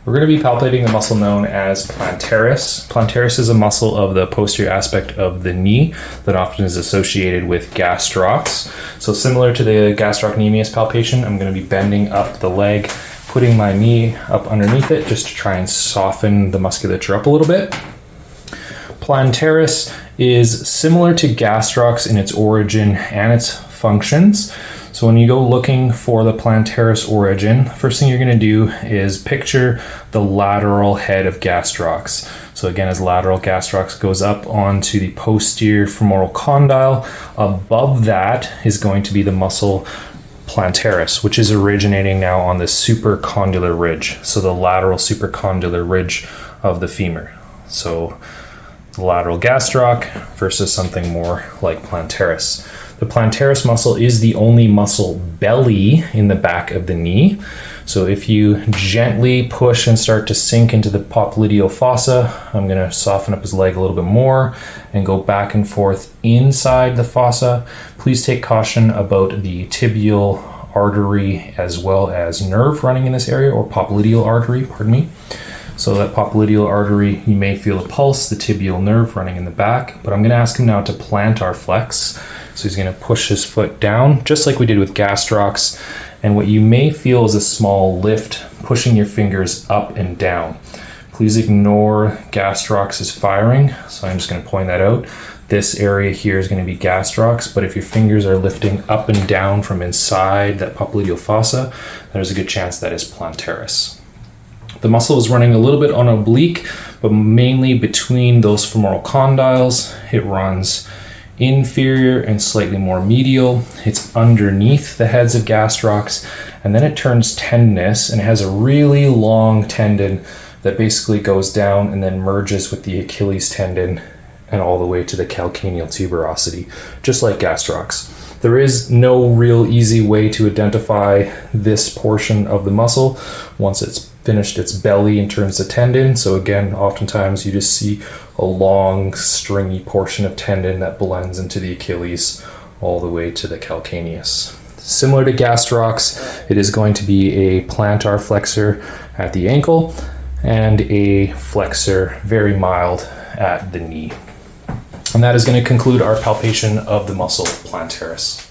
We're going to be palpating the muscle known as plantaris. Plantaris is a muscle of the posterior aspect of the knee that often is associated with gastrocs. So similar to the gastrocnemius palpation, I'm going to be bending up the leg, putting my knee up underneath it just to try and soften the musculature up a little bit. Plantaris is similar to gastrocs in its origin and its functions. So when you go looking for the Plantaris origin, first thing you're going to do is picture the lateral head of gastrocs. So again, as lateral gastrocs goes up onto the posterior femoral condyle, above that is going to be the muscle Plantaris, which is originating now on the supracondylar ridge. So the lateral supracondylar ridge of the femur. So the lateral gastroc versus something more like Plantaris. The Plantaris muscle is the only muscle belly in the back of the knee. So if you gently push and start to sink into the popliteal fossa, I'm going to soften up his leg a little bit more and go back and forth inside the fossa. Please take caution about the tibial artery as well as nerve running in this area, or popliteal artery, pardon me. So that popliteal artery, you may feel a pulse, the tibial nerve running in the back, but I'm going to ask him now to plantar flex. So he's going to push his foot down, just like we did with gastrocs. And what you may feel is a small lift, pushing your fingers up and down. Please ignore gastrocs is firing. So I'm just going to point that out. This area here is going to be gastrocs, but if your fingers are lifting up and down from inside that popliteal fossa, there's a good chance that is plantaris. The muscle is running a little bit on oblique, but mainly between those femoral condyles. It runs inferior and slightly more medial. It's underneath the heads of gastrocs, and then it turns tendinous and it has a really long tendon that basically goes down and then merges with the Achilles tendon and all the way to the calcaneal tuberosity, just like gastrocs. There is no real easy way to identify this portion of the muscle once it's finished its belly and turns the tendon. So again, oftentimes you just see a long stringy portion of tendon that blends into the Achilles all the way to the calcaneus. Similar to gastrocs, it is going to be a plantar flexor at the ankle and a flexor, very mild, at the knee. And that is going to conclude our palpation of the muscle plantaris.